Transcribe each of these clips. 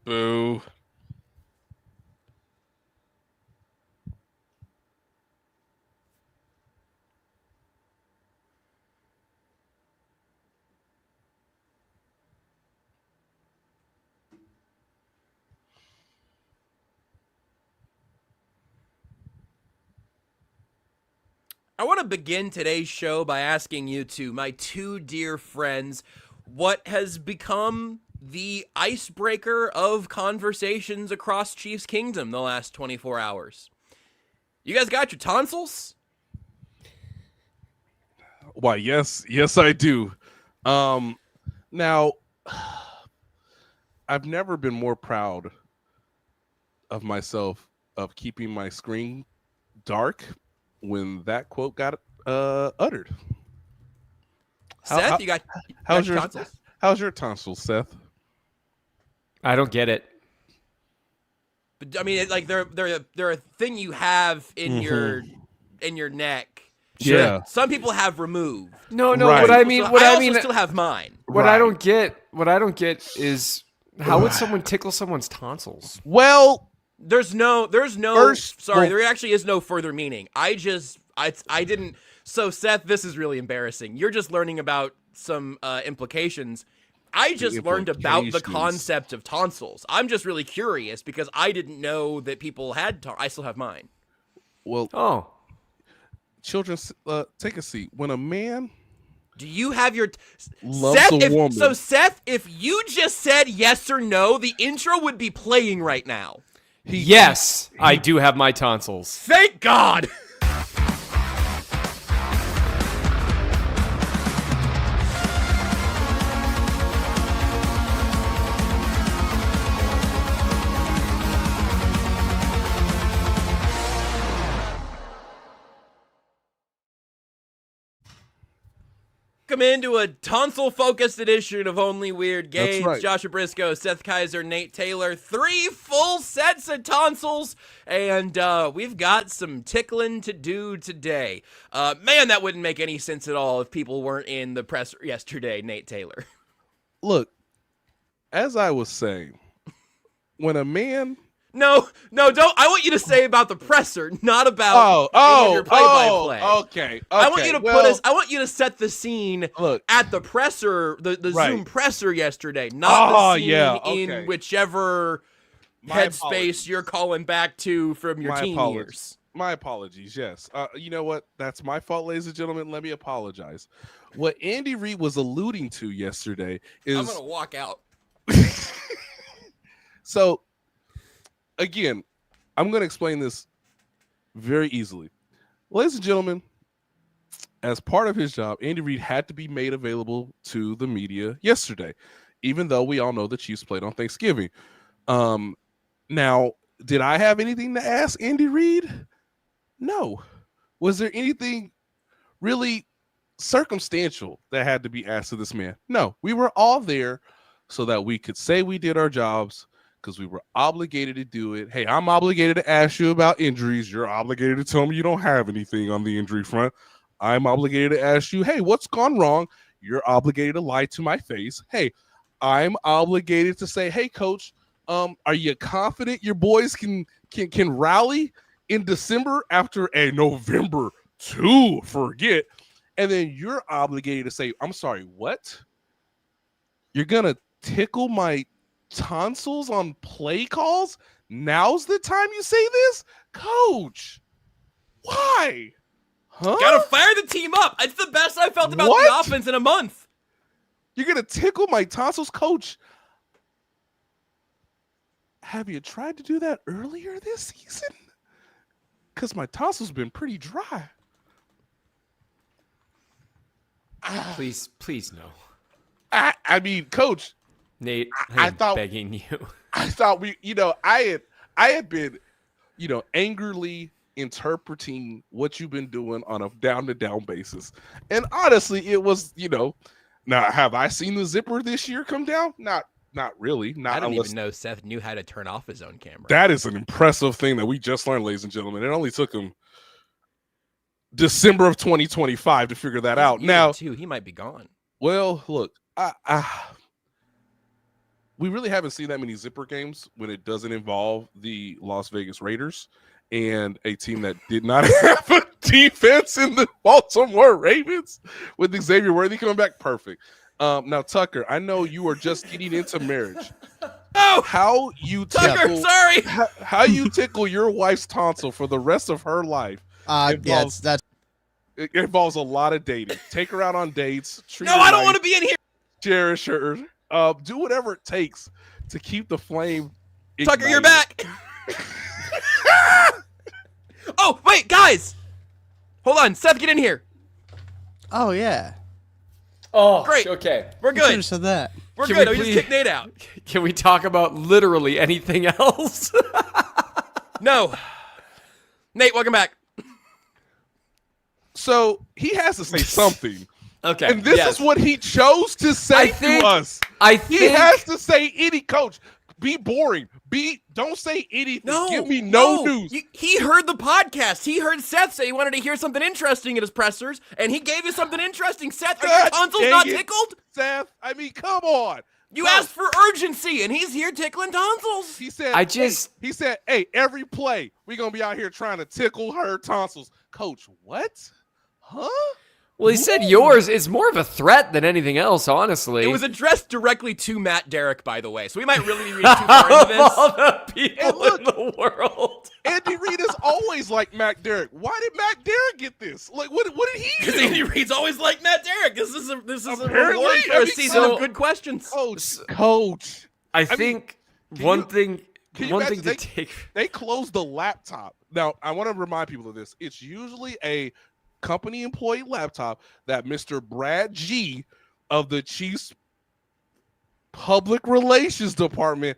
Boo. I want to begin today's show by asking you two, my two dear friends, what has become the icebreaker of conversations across Chiefs Kingdom the last 24 hours. You guys got your tonsils? Why, yes, I do. Now, I've never been more proud of myself of keeping my screen dark when that quote got uttered. Seth, How, you got how's your your tonsils? how's your tonsils, Seth? I don't get it. But I mean, like they're a thing you have in your neck. Yeah, Some people have removed. No. Right. What I People mean, still- what I also mean, still have mine. what right. I don't get is how would someone tickle someone's tonsils? Well, There's no First- sorry, well- there actually is no further meaning. I didn't. So Seth, this is really embarrassing. You're just learning about some implications. I just learned about the implications. concept of tonsils. I'm just really curious because I didn't know that people had I still have mine. well, Oh, children, take a seat. When a man Do you have your loves Seth? a woman, So Seth, if you just said yes or no, the intro would be playing right now. yes, I do have my tonsils. Thank God. Welcome into a tonsil-focused edition of Only Weird That's Games. right. Joshua Brisco, Seth Keysor, Nate Taylor, 3 full sets of tonsils, and we've got some tickling to do today. Man, that wouldn't make any sense at all if people weren't in the presser yesterday, Nate Taylor. look, as I was saying, when a man No, don't. I want you to say about the presser, not about any of your play-by-play. okay. I want you to put us. I want you to set the scene Look, at the presser, the Right. Zoom presser yesterday, not the scene yeah, in okay. whichever My headspace apologies. you're calling back to from your My teen apologies. years. My apologies. Yes. You know what? That's my fault, ladies and gentlemen. Let me apologize. What Andy Reid was alluding to yesterday I'm is gonna walk out. so. Again, I'm going to explain this very easily. Ladies and gentlemen, as part of his job, Andy Reid had to be made available to the media yesterday, even though we all know the Chiefs played on Thanksgiving. Now, did I have anything to ask Andy Reid? No. Was there anything really circumstantial that had to be asked of this man? No. We were all there so that we could say we did our jobs, because we were obligated to do it. Hey, I'm obligated to ask you about injuries. You're obligated to tell me you don't have anything on the injury front. I'm obligated to ask you, hey, what's gone wrong? You're obligated to lie to my face. Hey, I'm obligated to say, hey, coach, are you confident your boys can rally in December after a November 2 forget? And then you're obligated to say, I'm sorry, what? You're going to tickle my tonsils on play calls? Now's the time you say this? Coach, why? Huh? Gotta fire the team up. It's the best I felt about the What? offense in a month. You're going to tickle my tonsils? Coach, have you tried to do that earlier this season? Because my tonsils been pretty dry. Please no, I mean, Coach, Nate. I I'm thought- begging you. I thought I had been, angrily interpreting what you've been doing on a down-to-down basis. And honestly, it was, now have I seen the zipper this year come down? Not really. Not I didn't unless even know Seth knew how to turn off his own camera. that is an impressive thing that we just learned, ladies and gentlemen. It only took him December of 2025 to figure that out. Even Now, too, he might be gone. well, look, we really haven't seen that many zipper games when it doesn't involve the Las Vegas Raiders and a team that did not have a defense in the Baltimore Ravens with Xavier Worthy coming back. Perfect. Now, Tucker, I know you are just getting into marriage. Oh, How you Tucker, tickle, sorry. how you tickle your wife's tonsil for the rest of her life involves, it involves a lot of dating. Take her out on dates. Treat No, her I don't nice, want to be in here. cherish her. Do whatever it takes to keep the flame Tucker, you're ignited. back. Oh, wait, guys. Hold on. Seth, get in here. Oh yeah. Oh, Great. Okay. We're You should good. have said that. We're Can good. we We just please- kicked Nate out. Can we talk about literally anything else? No. Nate, welcome back. So he has to say something. Okay. And this yes. is what he chose to say to us. I He think has to say any coach. Be boring. Don't say anything. No. Give me no news. He heard the podcast. He heard Seth say he wanted to hear something interesting at his pressers, and he gave you something interesting. Seth, are your God tonsils dang not it. tickled? Seth, I mean, come on. You No. asked for urgency, and he's here tickling tonsils. He said, I just- he said, hey, every play, we're going to be out here trying to tickle her tonsils. Coach, what? Huh? Well, he said yours is more of a threat than anything else, honestly. It was addressed directly to Matt Derrick, by the way, so we might really be reading too far into of this. all the people And look- in the world. Andy Reid is always like Matt Derrick. Why did Matt Derrick get this? Like, what did he Because do? Andy Reid's always like Matt Derrick. This is a Apparently, reward for I a mean, season so- of good questions. Coach. I mean, think can one you- thing can you one imagine thing to take They closed the laptop. Now, I want to remind people of this. It's usually a company employee laptop that Mr. Brad G of the Chiefs Public Relations Department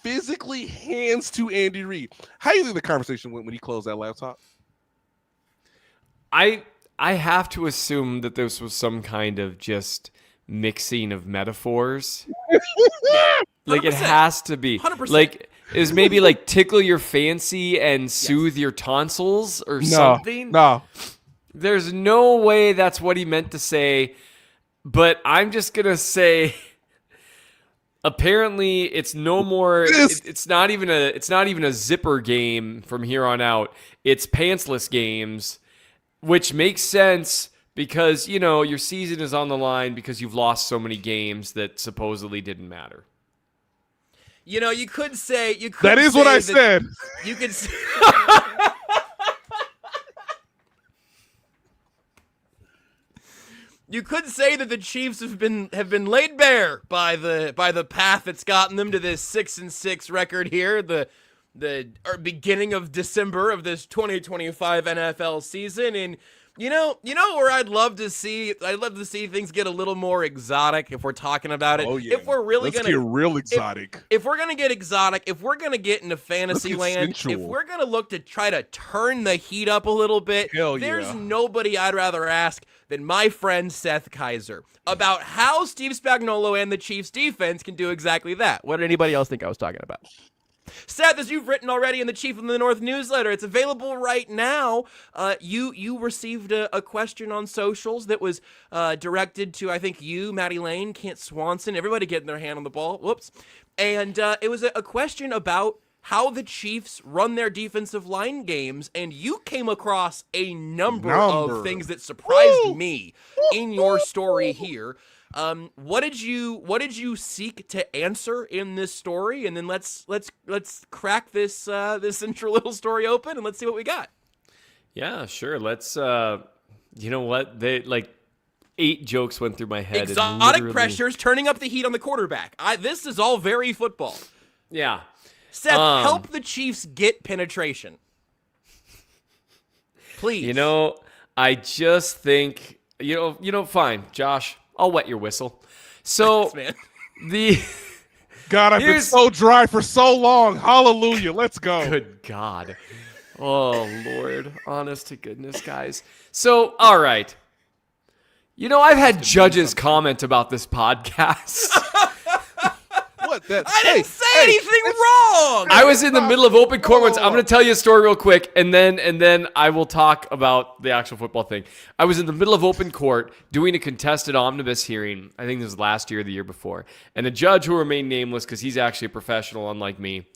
physically hands to Andy Reid. How do you think the conversation went when he closed that laptop? I have to assume that this was some kind of just mixing of metaphors. Like it 100%. has to be. 100%. Like is maybe like tickle your fancy and soothe your tonsils or something. No. There's no way that's what he meant to say, but I'm just gonna say apparently it's no more it's not even a zipper game from here on out. It's pantsless games, which makes sense because, you know, your season is on the line because you've lost so many games that supposedly didn't matter. You know, you could say That is what I that- said. You could say, you could say that the Chiefs have been laid bare by the path that's gotten them to this 6-6 record here. The beginning of December of this 2025 NFL season, and you know where I'd love to see things get a little more exotic if we're talking about it. Oh yeah. If we're really Let's gonna get real exotic. if we're gonna get exotic, if we're gonna get into fantasy get land, sensual. if we're gonna look to try to turn the heat up a little bit, Hell there's yeah. nobody I'd rather ask than my friend Seth Keysor about how Steve Spagnuolo and the Chiefs defense can do exactly that. What did anybody else think I was talking about? Seth, as you've written already in the Chief of the North newsletter, it's available right now. You received a question on socials that was directed to, I think, you, Maddie Lane, Kent Swanson, everybody getting their hand on the ball. Whoops. And it was a question about how the Chiefs run their defensive line games, and you came across a number of things that surprised me in your story here. What did you seek to answer in this story? And then let's crack this this intro little story open and let's see what we got. Yeah, sure. Let's you know what? They like 8 jokes went through my head. and Exotic literally- pressures, turning up the heat on the quarterback. This is all very football. Yeah. Seth, help the Chiefs get penetration. Please. You know, I just think fine, Josh, I'll wet your whistle. So man. the God, I've been Here's- so dry for so long. Hallelujah. Let's go. good God. Oh Lord, honest to goodness, guys. So, all right. You know, I've had judges comment about this podcast. What? I didn't say anything wrong. I was in the middle of open court once. I'm going to tell you a story real quick, and then I will talk about the actual football thing. I was in the middle of open court doing a contested omnibus hearing. I think this was last year or the year before. And a judge who remained nameless because he's actually a professional, unlike me,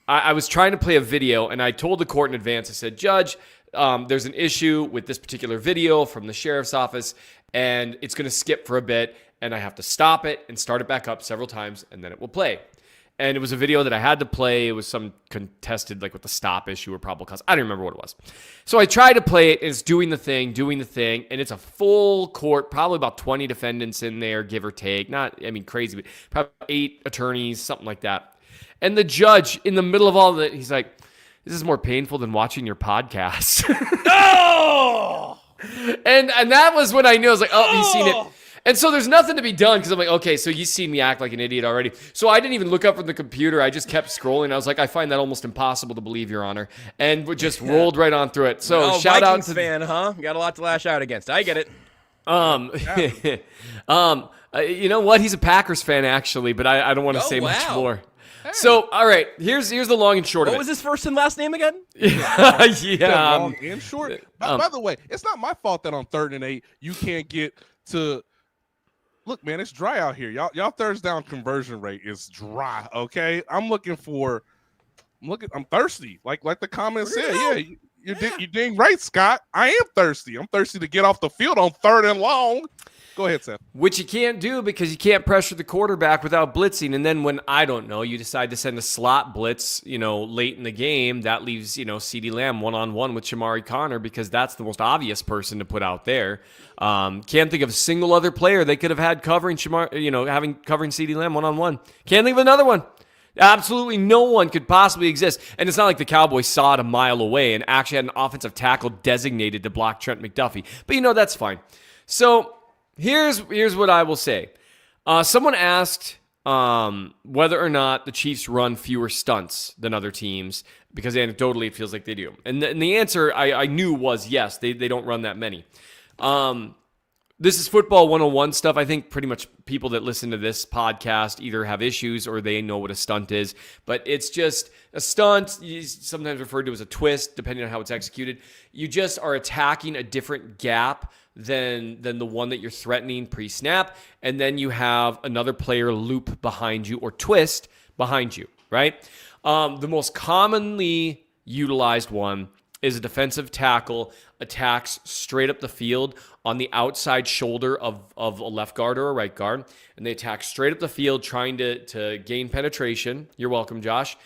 I was trying to play a video, and I told the court in advance, I said, Judge, there's an issue with this particular video from the sheriff's office, and it's going to skip for a bit, and I have to stop it and start it back up several times, and then it will play. And it was a video that I had to play. It was some contested, like with the stop issue or probable cause. I don't remember what it was. So I tried to play it, and it's doing the thing, and it's a full court, probably about 20 defendants in there, give or take. Not, I mean, crazy, but probably 8 attorneys, something like that. And the judge, in the middle of all of it, he's like, this is more painful than watching your podcast. No! And that was when I knew. I was like, oh, he's seen it. And so there's nothing to be done because I'm like, okay, so he's seen me act like an idiot already. So I didn't even look up from the computer. I just kept scrolling. I was like, I find that almost impossible to believe, Your Honor. And we just rolled right on through it. So shout out to fan, huh? Got a lot to lash out against. I get it. You know what? He's a Packers fan, actually, but I don't want to say much more. Hey. So, all right, here's the long and short of it. What was his first and last name again? Yeah. Long and short. By the way, it's not my fault that on 3rd and 8 you can't get to. Look, man, it's dry out here. Y'all third down conversion rate is dry. Okay, I'm thirsty. Like the comment said. Yeah, you're dang right, Scott. I am thirsty. I'm thirsty to get off the field on 3rd and long. Go ahead, Seth. Which you can't do because you can't pressure the quarterback without blitzing. And then when, I don't know, you decide to send a slot blitz, late in the game, that leaves, CeeDee Lamb one-on-one with Shamari Connor because that's the most obvious person to put out there. Can't think of a single other player they could have had covering covering CeeDee Lamb one-on-one. Can't think of another one. Absolutely no one could possibly exist. And it's not like the Cowboys saw it a mile away and actually had an offensive tackle designated to block Trent McDuffie. But that's fine. So here's what I will say. Someone asked whether or not the Chiefs run fewer stunts than other teams because anecdotally it feels like they do. And the answer I knew was yes, they don't run that many. This is football 101 stuff. I think pretty much people that listen to this podcast either have issues or they know what a stunt is. But it's just a stunt, sometimes referred to as a twist, depending on how it's executed. You just are attacking a different gap than the one that you're threatening pre-snap. And then you have another player loop behind you or twist behind you, right? The most commonly utilized one is a defensive tackle attacks straight up the field on the outside shoulder of a left guard or a right guard, and they attack straight up the field trying to gain penetration. You're welcome, Josh.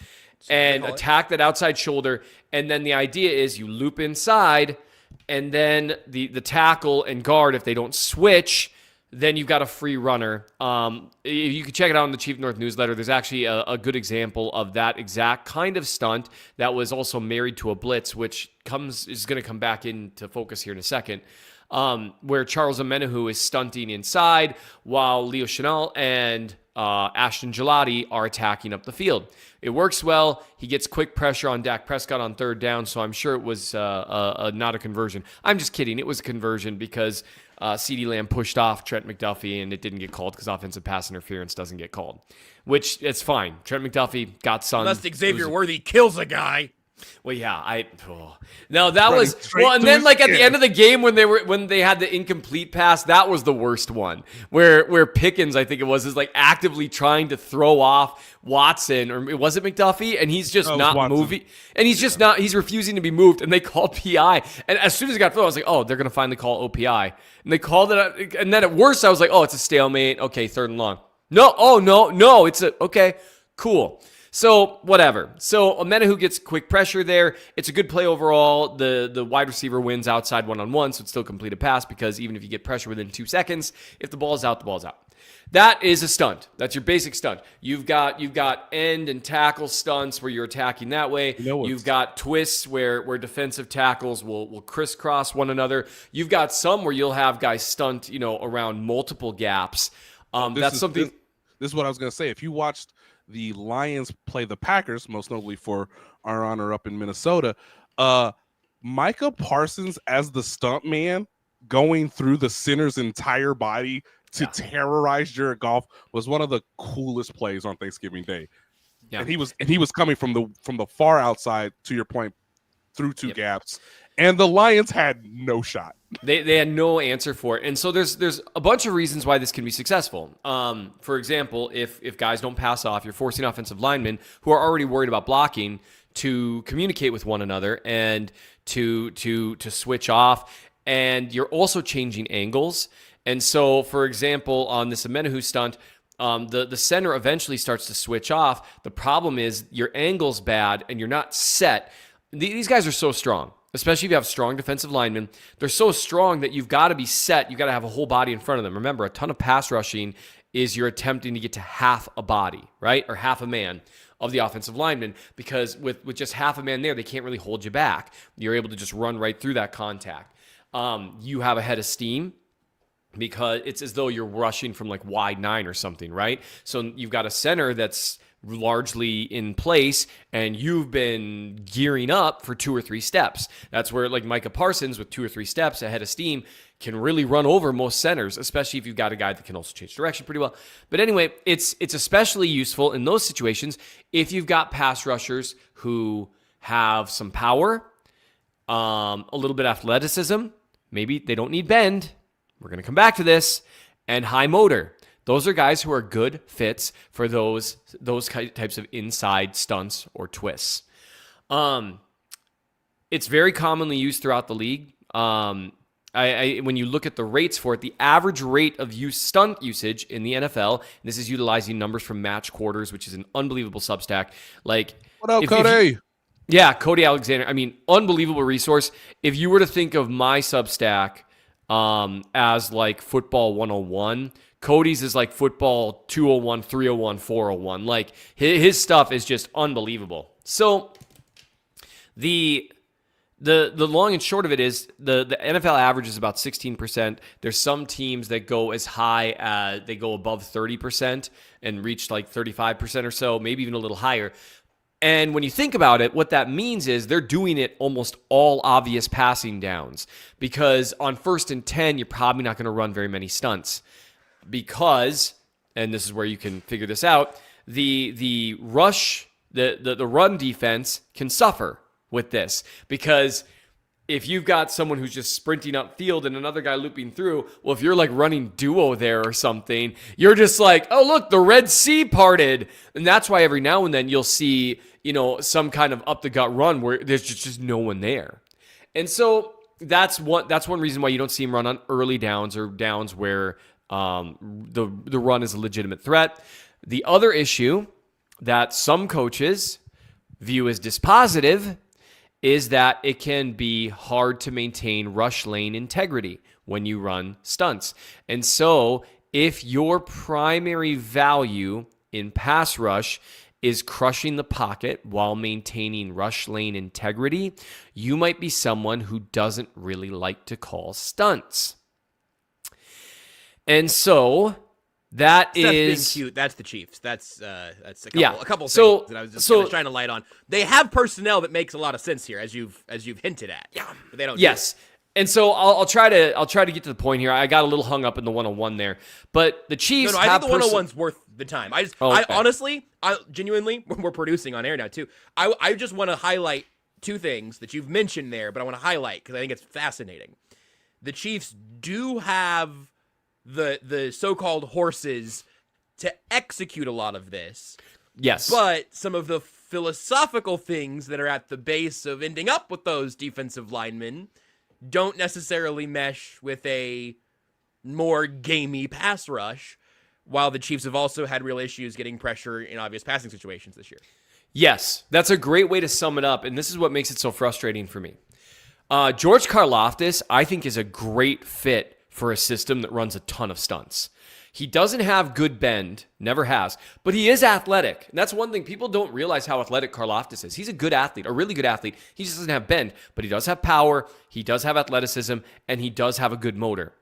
And attack that outside shoulder, and then the idea is you loop inside, and then the tackle and guard, if they don't switch, then you've got a free runner. You can check it out in the Chief North newsletter. There's actually a good example of that exact kind of stunt that was also married to a blitz, which is going to come back into focus here in a second, where Charles Omenihu is stunting inside while Leo Chenal and Ashton Gelati are attacking up the field. It works well. He gets quick pressure on Dak Prescott on 3rd down, so I'm sure it was not a conversion. I'm just kidding. It was a conversion because CeeDee Lamb pushed off Trent McDuffie, and it didn't get called because offensive pass interference doesn't get called, which it's fine. Trent McDuffie got sunned. Unless Xavier Worthy kills a guy. Well, yeah, no, that was well, and then like at the end of the game when they had the incomplete pass, that was the worst one where Pickens, I think it was, is like actively trying to throw off Watson, or was it McDuffie, and he's just not moving, and he's refusing to be moved, and they called PI, and as soon as it got thrown, I was like, oh, they're gonna finally call OPI, and they called it, and then at worst, I was like, oh, it's a stalemate, okay, 3rd and long, no, it's okay, cool. So, whatever. So, Omenihu gets quick pressure there. It's a good play overall. The wide receiver wins outside one-on-one, so it's still complete a pass because even if you get pressure within 2 seconds, if the ball's out, the ball's out. That is a stunt. That's your basic stunt. You've got end and tackle stunts where you're attacking that way. You've got twists where defensive tackles will crisscross one another. You've got some where you'll have guys stunt, around multiple gaps. This is what I was going to say. If you watched the Lions play the Packers, most notably for our honor up in Minnesota, Micah Parsons as the stunt man going through the center's entire body to terrorize Jared Goff was one of the coolest plays on Thanksgiving Day. Yeah. And he was coming from the far outside, to your point, through two gaps. And the Lions had no shot. They had no answer for it. And so there's a bunch of reasons why this can be successful. For example, if guys don't pass off, you're forcing offensive linemen who are already worried about blocking to communicate with one another and to switch off. And you're also changing angles. And so, for example, on this Amenahu stunt, the center eventually starts to switch off. The problem is your angle's bad and you're not set. These guys are so strong, especially if you have strong defensive linemen. They're so strong that you've got to be set. You've got to have a whole body in front of them. Remember, a ton of pass rushing is you're attempting to get to half a body, right? Or half a man of the offensive lineman, because with just half a man there, they can't really hold you back. You're able to just run right through that contact. You have a head of steam because it's as though you're rushing from like wide 9 or something, right? So you've got a center that's largely in place and you've been gearing up for 2 or 3 steps. That's where like Micah Parsons with 2 or 3 steps ahead of steam can really run over most centers, especially if you've got a guy that can also change direction pretty well. But anyway, it's especially useful in those situations if you've got pass rushers who have some power, a little bit of athleticism, maybe they don't need bend. We're going to come back to this, and high motor. Those are guys who are good fits for those types of inside stunts or twists. It's very commonly used throughout the league. When you look at the rates for it, the average rate of stunt usage in the NFL, and this is utilizing numbers from Match Quarters, which is an unbelievable Substack. Like, what up, Cody? Yeah, Cody Alexander. I mean, unbelievable resource. If you were to think of my Substack as like football 101, Cody's is like football 201, 301, 401. Like his stuff is just unbelievable. So the long and short of it is the NFL average is about 16%. There's some teams that go as high as they go above 30% and reach like 35% or so, maybe even a little higher. And when you think about it, what that means is they're doing it almost all obvious passing downs, because on 1st and 10, you're probably not going to run very many stunts because, and this is where you can figure this out, the rush, the run defense can suffer with this, because if you've got someone who's just sprinting upfield and another guy looping through, well, if you're like running duo there or something, you're just like, oh, look, the Red Sea parted. And that's why every now and then you'll see, some kind of up the gut run where there's just no one there. And so that's one reason why you don't see him run on early downs or downs where the run is a legitimate threat. The other issue that some coaches view as dispositive is that it can be hard to maintain rush lane integrity when you run stunts. And so if your primary value in pass rush is crushing the pocket while maintaining rush lane integrity, you might be someone who doesn't really like to call stunts. And so that Seth is being cute. That's the Chiefs. That's a couple things that I was just kinda shining a light on. They have personnel that makes a lot of sense here, as you've hinted at. Yeah, but they don't. Yes. And so I'll try to get to the point here. I got a little hung up in the 101 there, but the Chiefs. No, I think the 101's worth the time. I honestly, genuinely, we're producing on air now too. I just want to highlight 2 things that you've mentioned there, but I want to highlight because I think it's fascinating. The Chiefs do have the so-called horses to execute a lot of this. Yes. But some of the philosophical things that are at the base of ending up with those defensive linemen don't necessarily mesh with a more gamey pass rush, while the Chiefs have also had real issues getting pressure in obvious passing situations this year. Yes, that's a great way to sum it up, and this is what makes it so frustrating for me. George Karlaftis, I think, is a great fit for a system that runs a ton of stunts. He doesn't have good bend, never has, but he is athletic. And that's one thing. People don't realize how athletic Karlaftis is. He's a good athlete, a really good athlete. He just doesn't have bend, but he does have power, he does have athleticism, and he does have a good motor.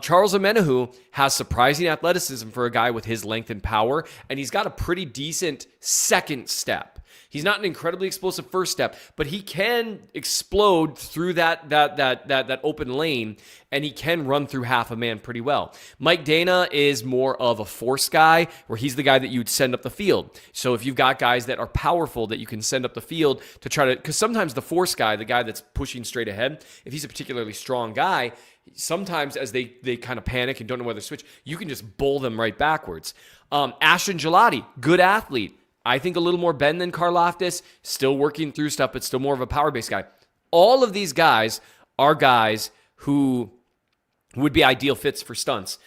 Charles Amenahu has surprising athleticism for a guy with his length and power, and he's got a pretty decent second step. He's not an incredibly explosive first step, but he can explode through that open lane, and he can run through half a man pretty well. Mike Dana is more of a force guy, where he's the guy that you'd send up the field. So if you've got guys that are powerful that you can send up the field to try to, because sometimes the force guy, the guy that's pushing straight ahead, if he's a particularly strong guy, sometimes as they kind of panic and don't know whether to switch, you can just bowl them right backwards. Ashton Gelati, good athlete. I think a little more bend than Karlaftis, still working through stuff, but still more of a power-based guy. All of these guys are guys who would be ideal fits for stunts.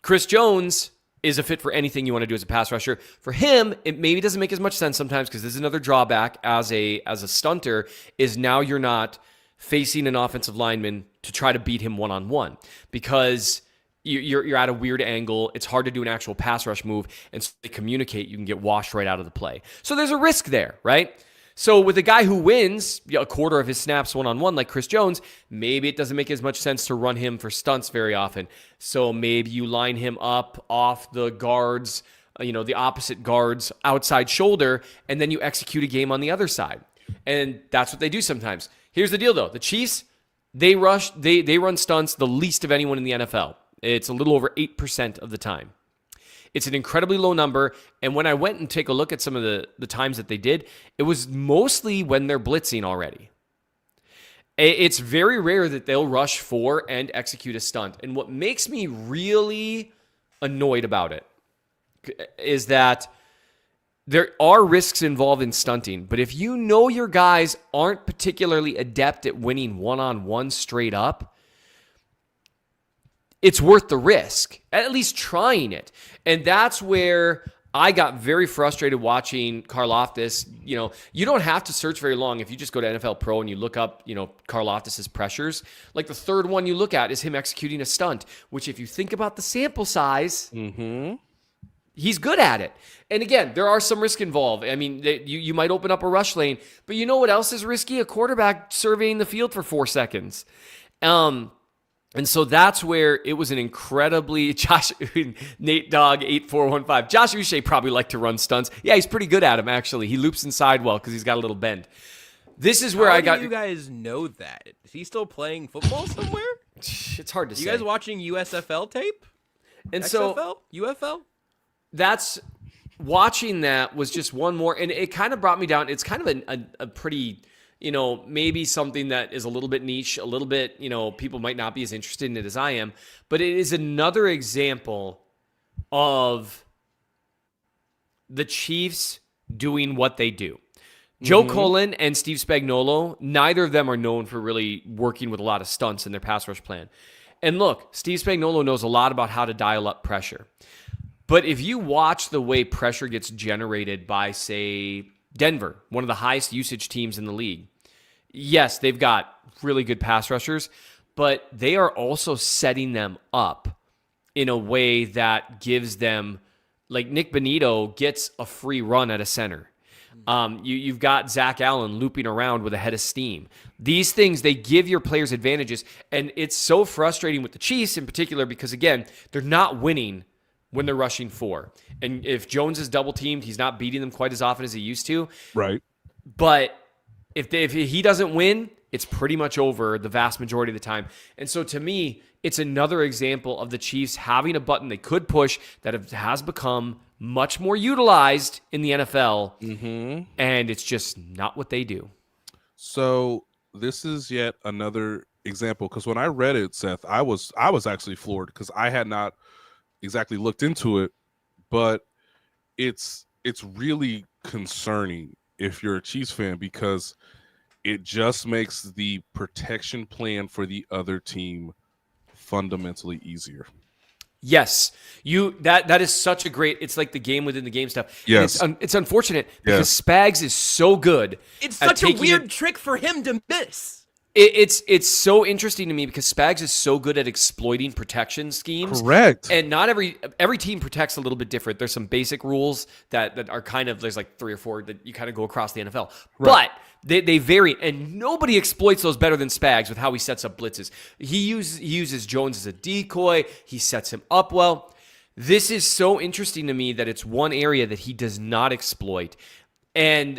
Chris Jones is a fit for anything you want to do as a pass rusher. For him, it maybe doesn't make as much sense sometimes, because this is another drawback as a stunter, is now you're not facing an offensive lineman to try to beat him one-on-one, because you're at a weird angle. It's hard to do an actual pass rush move, and so they communicate, you can get washed right out of the play. So there's a risk there, right? So with a guy who wins a quarter of his snaps one-on-one like Chris Jones, maybe it doesn't make as much sense to run him for stunts very often. So maybe you line him up off the guards, the opposite guard's outside shoulder, and then you execute a game on the other side. And that's what they do sometimes. Here's the deal, though. The Chiefs, they run stunts the least of anyone in the NFL. It's a little over 8% of the time. It's an incredibly low number, and when I went and take a look at some of the times that they did, it was mostly when they're blitzing already. It's very rare that they'll rush for and execute a stunt. And what makes me really annoyed about it is that there are risks involved in stunting, but if you know your guys aren't particularly adept at winning one-on-one straight up, it's worth the risk, at least trying it. And that's where I got very frustrated watching Karlaftis. You don't have to search very long if you just go to NFL Pro and you look up, Karlaftis' pressures. Like the third one you look at is him executing a stunt, which if you think about the sample size, he's good at it. And again, there are some risk involved. I mean, you might open up a rush lane, but you know what else is risky? A quarterback surveying the field for 4 seconds. And so that's where it was an incredibly Nate Dogg 8415. Josh Uche probably liked to run stunts. Yeah, he's pretty good at them, actually. He loops inside well because he's got a little bend. This is where How I got. do you guys know that? Is he still playing football somewhere? It's hard to say. You guys watching USFL tape? And XFL? so UFL? That's watching that was just one more, and it kind of brought me down. It's kind of a pretty, maybe something that is a little bit niche, a little bit, people might not be as interested in it as I am, but it is another example of the Chiefs doing what they do. Joe Cullen and Steve Spagnuolo, neither of them are known for really working with a lot of stunts in their pass rush plan. And look, Steve Spagnuolo knows a lot about how to dial up pressure. But if you watch the way pressure gets generated by, say, Denver, one of the highest usage teams in the league, yes, they've got really good pass rushers, but they are also setting them up in a way that gives them, like Nick Bonito gets a free run at a center. You've got Zach Allen looping around with a head of steam. These things, they give your players advantages, and it's so frustrating with the Chiefs in particular because, again, they're not winning when they're rushing 4. And if Jones is double-teamed, he's not beating them quite as often as he used to. Right. But if he doesn't win, it's pretty much over the vast majority of the time. And so to me, it's another example of the Chiefs having a button they could push that has become much more utilized in the NFL, and it's just not what they do. So this is yet another example, because when I read it, Seth, I was actually floored because I had not exactly looked into it, but it's really concerning if you're a Chiefs fan because it just makes the protection plan for the other team fundamentally easier. Yes, that is such a great. It's like the game within the game stuff. Yes, it's unfortunate because Spags is so good. It's such a weird trick for him to miss. It's so interesting to me because Spags is so good at exploiting protection schemes. Correct. And not every team protects a little bit different. There's some basic rules that are kind of, there's like 3 or 4 that you kind of go across the NFL. Right. But they vary, and nobody exploits those better than Spags with how he sets up blitzes. He uses Jones as a decoy. He sets him up well. This is so interesting to me that it's one area that he does not exploit. And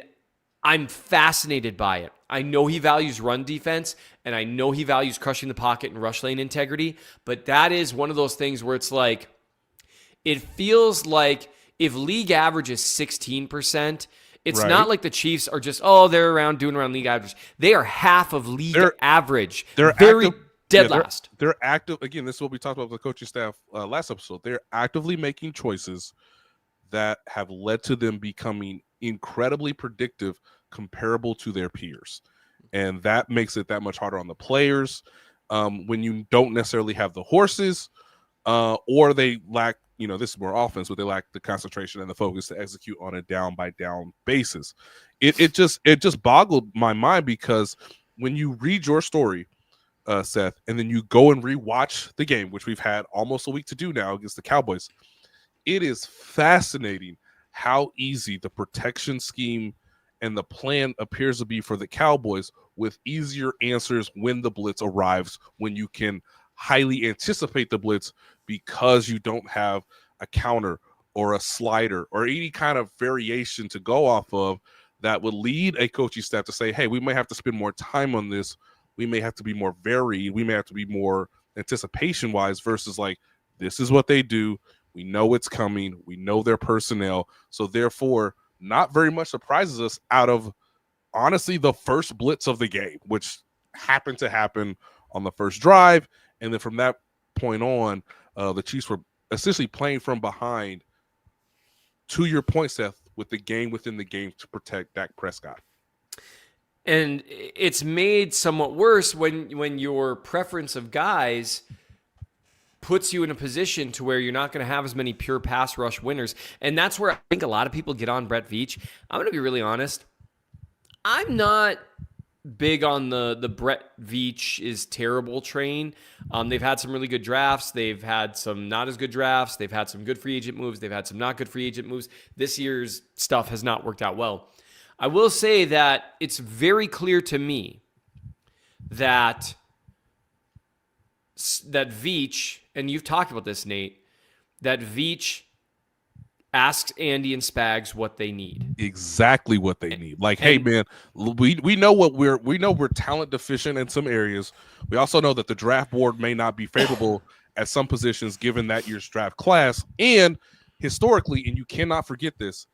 I'm fascinated by it. I know he values run defense, and I know he values crushing the pocket and rush lane integrity, but that is one of those things where it's like, it feels like if league average is 16%, it's not like the Chiefs are just, they're doing around league average. They are half of league average. They're very active, dead last. They're active. Again, this is what we talked about with the coaching staff last episode. They're actively making choices that have led to them becoming incredibly predictive, comparable to their peers. And that makes it that much harder on the players when you don't necessarily have the horses or they lack, this is more offense, but they lack the concentration and the focus to execute on a down by down basis. It just boggled my mind, because when you read your story, Seth, and then you go and rewatch the game, which we've had almost a week to do now against the Cowboys, it is fascinating how easy the protection scheme and the plan appears to be for the Cowboys, with easier answers when the blitz arrives, when you can highly anticipate the blitz because you don't have a counter or a slider or any kind of variation to go off of that would lead a coaching staff to say, hey, we may have to spend more time on this. We may have to be more varied. We may have to be more anticipation-wise versus like, this is what they do. We know it's coming. We know their personnel. So therefore, not very much surprises us out of, honestly, the first blitz of the game, which happened to happen on the first drive. And then from that point on, the Chiefs were essentially playing from behind, to your point, Seth, with the game within the game to protect Dak Prescott. And it's made somewhat worse when your preference of guys puts you in a position to where you're not going to have as many pure pass rush winners. And that's where I think a lot of people get on Brett Veach. I'm going to be really honest. I'm not big on the Brett Veach is terrible train. They've had some really good drafts. They've had some not as good drafts. They've had some good free agent moves. They've had some not good free agent moves. This year's stuff has not worked out well. I will say that it's very clear to me that Veach, and you've talked about this, Nate, that Veach asks Andy and Spags what they need. Exactly what they need. Like, hey man, we know we're talent deficient in some areas. We also know that the draft board may not be favorable at some positions given that year's draft class. And historically, and you cannot forget this,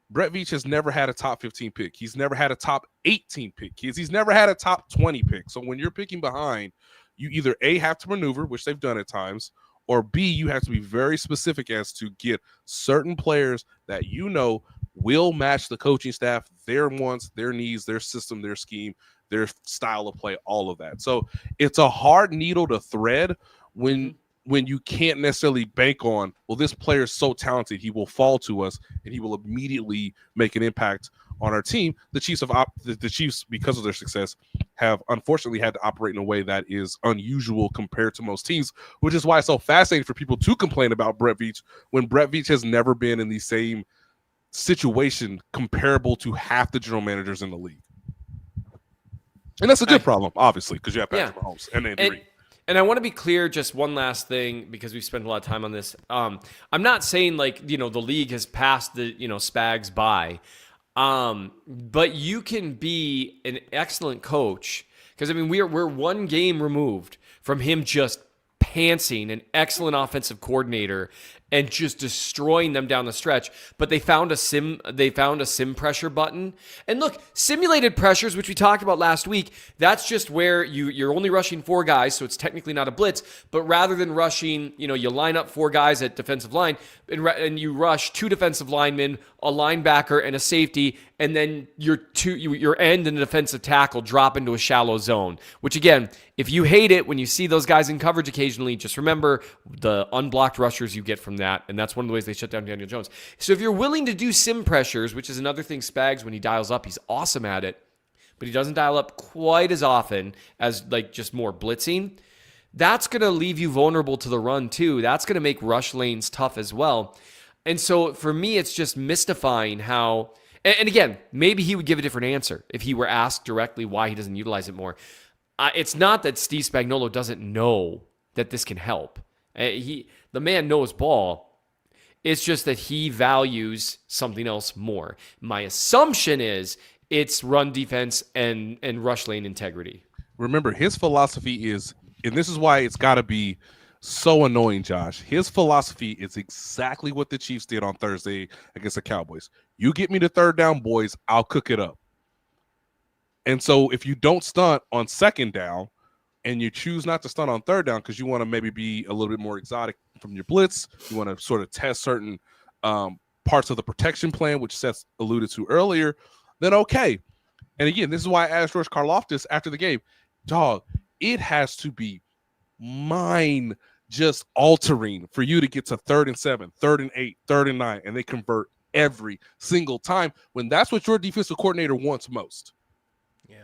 Brett Veach has never had a top 15 pick. He's never had a top 18 pick. He's never had a top 20 pick. So when you're picking behind, you either A, have to maneuver, which they've done at times, or B, you have to be very specific as to get certain players that will match the coaching staff, their wants, their needs, their system, their scheme, their style of play, all of that. So it's a hard needle to thread when you can't necessarily bank on, well, this player is so talented, he will fall to us and he will immediately make an impact on our team. The Chiefs, because of their success, have unfortunately had to operate in a way that is unusual compared to most teams, which is why it's so fascinating for people to complain about Brett Veach when Brett Veach has never been in the same situation comparable to half the general managers in the league. And that's a good problem, obviously, because you have Patrick Mahomes and Andy Reid. And I want to be clear, just one last thing, because we've spent a lot of time on this. I'm not saying the league has passed the, Spags by. But you can be an excellent coach because, we're one game removed from him just pantsing an excellent offensive coordinator and just destroying them down the stretch. But they found a sim pressure button. And look, simulated pressures, which we talked about last week, that's just where you're only rushing 4 guys, so it's technically not a blitz. But rather than rushing, you line up 4 guys at defensive line and you rush 2 defensive linemen, a linebacker, and a safety, and then your end and a defensive tackle drop into a shallow zone. Which again, if you hate it when you see those guys in coverage occasionally, just remember the unblocked rushers you get from that, and that's one of the ways they shut down Daniel Jones. So if you're willing to do sim pressures, which is another thing Spags, when he dials up, he's awesome at it, but he doesn't dial up quite as often as just more blitzing, that's going to leave you vulnerable to the run too. That's going to make rush lanes tough as well. And so for me, it's just mystifying how, and again, maybe he would give a different answer if he were asked directly why he doesn't utilize it more. It's not that Steve Spagnuolo doesn't know that this can help. The man knows ball. It's just that he values something else more. My assumption is it's run defense and rush lane integrity. Remember, his philosophy is, and this is why it's got to be so annoying, Josh. His philosophy is exactly what the Chiefs did on Thursday against the Cowboys. You get me to third down, boys, I'll cook it up. And so if you don't stunt on second down and you choose not to stunt on third down because you want to maybe be a little bit more exotic from your blitz, you want to sort of test certain parts of the protection plan, which Seth alluded to earlier, then okay. And again, this is why I asked George Karlaftis after the game, dog, it has to be mind just altering for you to get to 3rd and 7, 3rd and 8, 3rd and 9, and they convert every single time when that's what your defensive coordinator wants most. Yeah.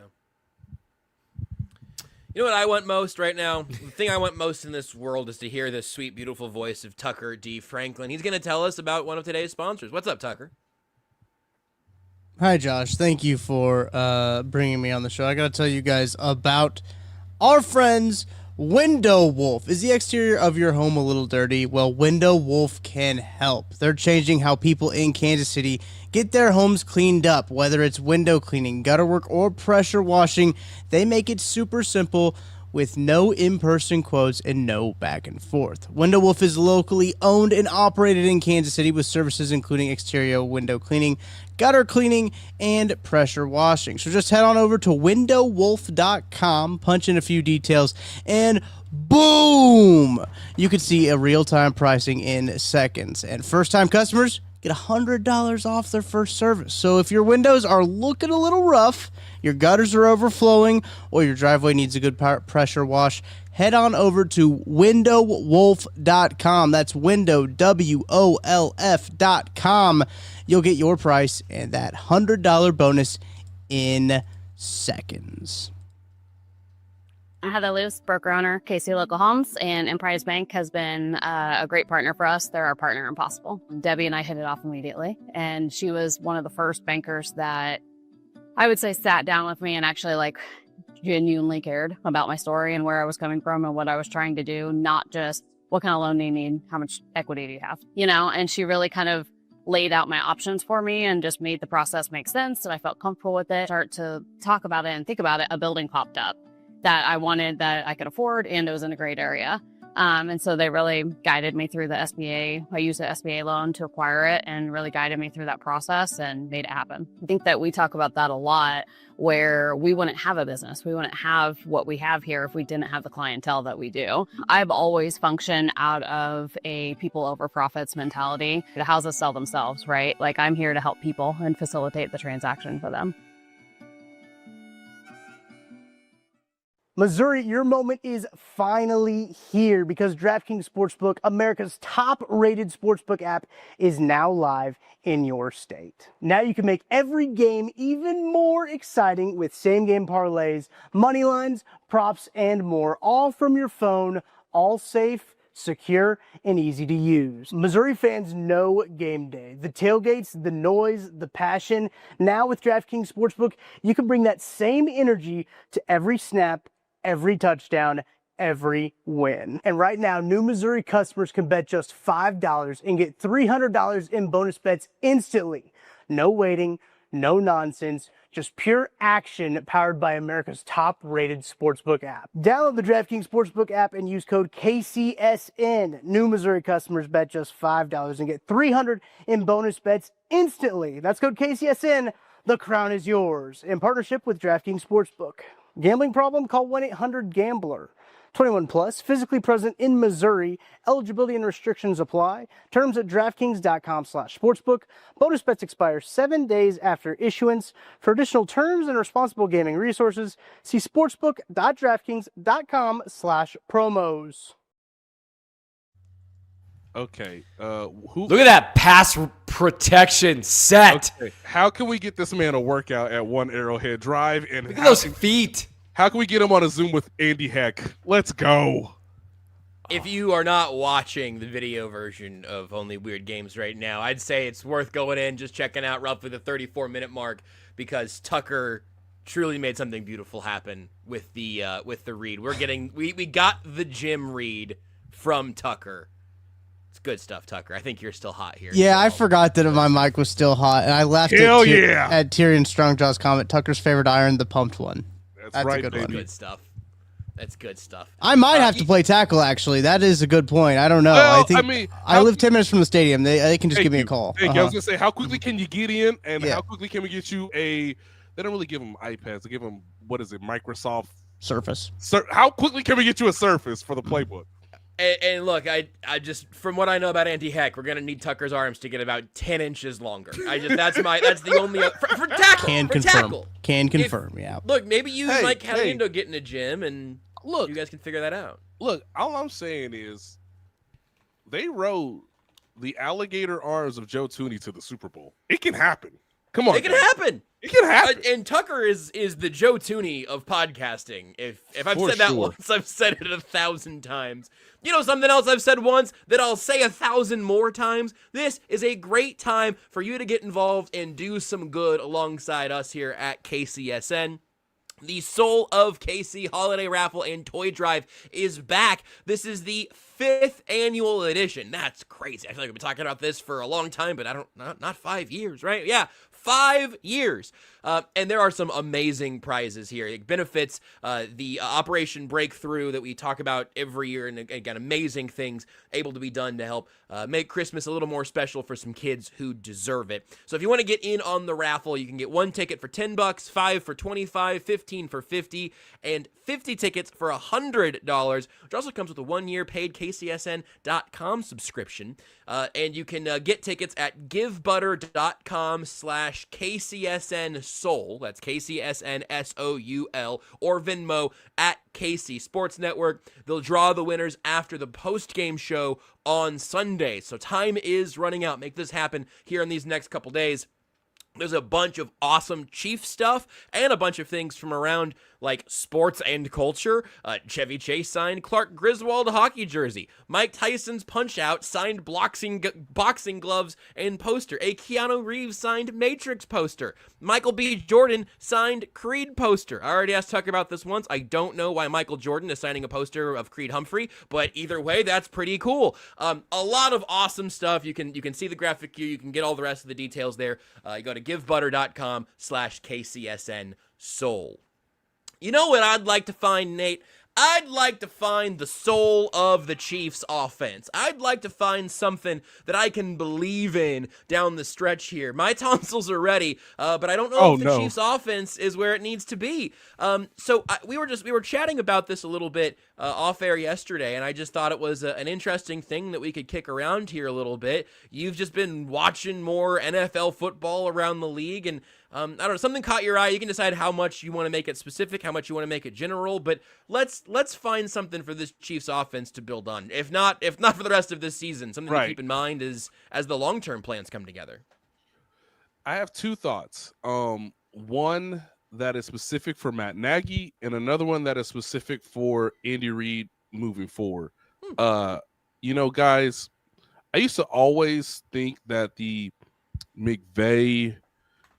You know what I want most right now? The thing I want most in this world is to hear the sweet, beautiful voice of Tucker D. Franklin. He's going to tell us about one of today's sponsors. What's up, Tucker? Hi, Josh. Thank you for bringing me on the show. I got to tell you guys about our friends Window Wolf. Is the exterior of your home a little dirty? Well, Window Wolf can help. They're changing how people in Kansas City get their homes cleaned up. Whether it's window cleaning, gutter work, or pressure washing, they make it super simple with no in-person quotes and no back and forth. Window Wolf is locally owned and operated in Kansas City with services including exterior window cleaning, gutter cleaning, and pressure washing. So just head on over to windowwolf.com, punch in a few details, and boom! You can see a real-time pricing in seconds. And first-time customers get $100 off their first service. So if your windows are looking a little rough, your gutters are overflowing, or your driveway needs a good pressure wash, head on over to windowwolf.com. That's window, WOLF.com. You'll get your price and that $100 bonus in seconds. Heather Luce, broker owner, KC Local Homes, and Emprise Bank has been a great partner for us. They're our partner in Possible. Debbie and I hit it off immediately, and she was one of the first bankers that I would say sat down with me and actually genuinely cared about my story and where I was coming from and what I was trying to do, not just what kind of loan do you need, how much equity do you have, and she really kind of laid out my options for me and just made the process make sense, and I felt comfortable with it. Start to talk about it and think about it, a building popped up that I wanted, that I could afford, and it was in a great area. And so they really guided me through the SBA. I used the SBA loan to acquire it and really guided me through that process and made it happen. I think that we talk about that a lot, where we wouldn't have a business. We wouldn't have what we have here if we didn't have the clientele that we do. I've always functioned out of a people over profits mentality. The houses sell themselves, right? I'm here to help people and facilitate the transaction for them. Missouri, your moment is finally here because DraftKings Sportsbook, America's top-rated sportsbook app, is now live in your state. Now you can make every game even more exciting with same-game parlays, money lines, props, and more, all from your phone, all safe, secure, and easy to use. Missouri fans know game day. The tailgates, the noise, the passion. Now with DraftKings Sportsbook, you can bring that same energy to every snap, every touchdown, every win. And right now, new Missouri customers can bet just $5 and get $300 in bonus bets instantly. No waiting, no nonsense, just pure action powered by America's top-rated sportsbook app. Download the DraftKings Sportsbook app and use code KCSN. New Missouri customers bet just $5 and get $300 in bonus bets instantly. That's code KCSN. The crown is yours. In partnership with DraftKings Sportsbook. Gambling problem? Call 1-800-GAMBLER. 21 plus, physically present in Missouri. Eligibility and restrictions apply. Terms at DraftKings.com/sportsbook. Bonus bets expire 7 days after issuance. For additional terms and responsible gaming resources, see sportsbook.draftkings.com/promos. Okay. Look at that pass protection set. Okay. How can we get this man a workout at One Arrowhead Drive? And look at those feet. How can we get him on a Zoom with Andy Heck? Let's go. If you are not watching the video version of Only Weird Games right now, I'd say it's worth going in, just checking out roughly the 34-minute mark, because Tucker truly made something beautiful happen with the read. We got the gym read from Tucker. It's good stuff, Tucker. I think you're still hot here. Yeah, I forgot that my mic was still hot, and I laughed Hell at, yeah. at Tyrion Strongjaw's comment. Tucker's favorite iron, the pumped one. That's right, a good baby. one. Good stuff. That's good stuff. I might have to play tackle, actually. That is a good point. I don't know. Well, I live 10 minutes from the stadium. They can just give me a call. Thank you. I was going to say, how quickly can you get in, and Yeah. how quickly can we get you a... They don't really give them iPads. They give them, what is it, Microsoft... Surface. How quickly can we get you a Surface for the playbook? And look, I just from what I know about Andy Heck, we're gonna need Tucker's arms to get about 10 inches longer. That's the only for tackle. Can confirm. Yeah. Look, maybe you and Mike hey. Caliendo get in a gym, and Look, you guys can figure that out. Look, all I'm saying is, they rode the alligator arms of Joe Thuney to the Super Bowl. It can happen. Come on, It can happen. It can happen. And Tucker is the Joe Thuney of podcasting. If I've For said that sure. once, I've said it 1,000 times. You know something else I've said once that I'll say 1,000 more times? This is a great time for you to get involved and do some good alongside us here at KCSN. The Soul of KC Holiday Raffle and Toy Drive is back. This is the 5th annual edition. That's crazy. I feel like we've been talking about this for a long time, but not 5 years, right? Yeah, 5 years. And there are some amazing prizes here. It benefits the Operation Breakthrough that we talk about every year, and again, amazing things able to be done to help make Christmas a little more special for some kids who deserve it. So if you want to get in on the raffle, you can get 1 ticket for $10, 5 for $25, 15 for $50, and 50 tickets for $100, which also comes with a 1-year paid KCSN.com subscription. And you can get tickets at givebutter.com/KCSN-SOUL. That's KCSNSOUL, or Venmo at KC Sports Network. They'll draw the winners after the post-game show on Sunday. So time is running out. Make this happen here in these next couple days. There's a bunch of awesome Chief stuff and a bunch of things from around like sports and culture. Chevy Chase signed Clark Griswold hockey jersey. Mike Tyson's Punch-Out signed boxing gloves and poster. A Keanu Reeves signed Matrix poster. Michael B. Jordan signed Creed poster. I already asked Tucker about this once. I don't know why Michael Jordan is signing a poster of Creed Humphrey, but either way, that's pretty cool. A lot of awesome stuff. You can see the graphic here. You can get all the rest of the details there. You go to givebutter.com/KCSN-SOUL. You know what I'd like to find, Nate? I'd like to find the soul of the Chiefs offense. I'd like to find something that I can believe in down the stretch here. My tonsils are ready, but I don't know if the Chiefs offense is where it needs to be. We were chatting about this a little bit off air yesterday, and I just thought it was an interesting thing that we could kick around here a little bit. You've just been watching more NFL football around the league, and I don't know, something caught your eye. You can decide how much you want to make it specific, how much you want to make it general, but let's find something for this Chiefs offense to build on. If not for the rest of this season, something to keep in mind as the long-term plans come together. I have 2 thoughts. One that is specific for Matt Nagy, and another one that is specific for Andy Reid moving forward. Guys, I used to always think that the McVay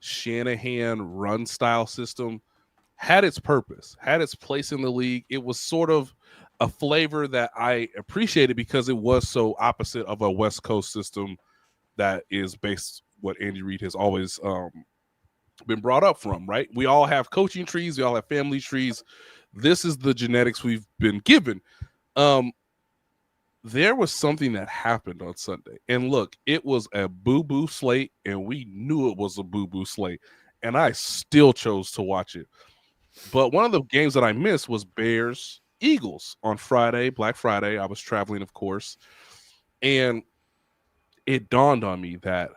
Shanahan run style system had its purpose, had its place in the league. It was sort of a flavor that I appreciated because it was so opposite of a West Coast system that is based what Andy Reid has always been brought up from, right? We all have coaching trees. We all have family trees. This is the genetics we've been given. There was something that happened on Sunday. And look, it was a boo-boo slate, and we knew it was a boo-boo slate. And I still chose to watch it. But one of the games that I missed was Bears-Eagles on Friday, Black Friday. I was traveling, of course. And it dawned on me that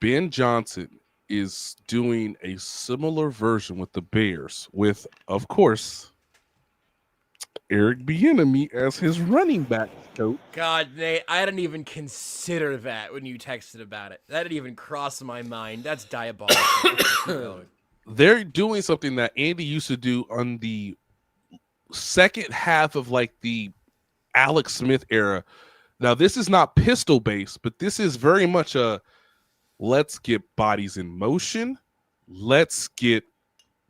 Ben Johnson is doing a similar version with the Bears with, of course, Eric Bieniemy as his running back coach. God, Nate, I didn't even consider that when you texted about it. That didn't even cross my mind. That's diabolical. They're doing something that Andy used to do on the second half of like the Alex Smith era. Now, this is not pistol based, but this is very much a let's get bodies in motion. Let's get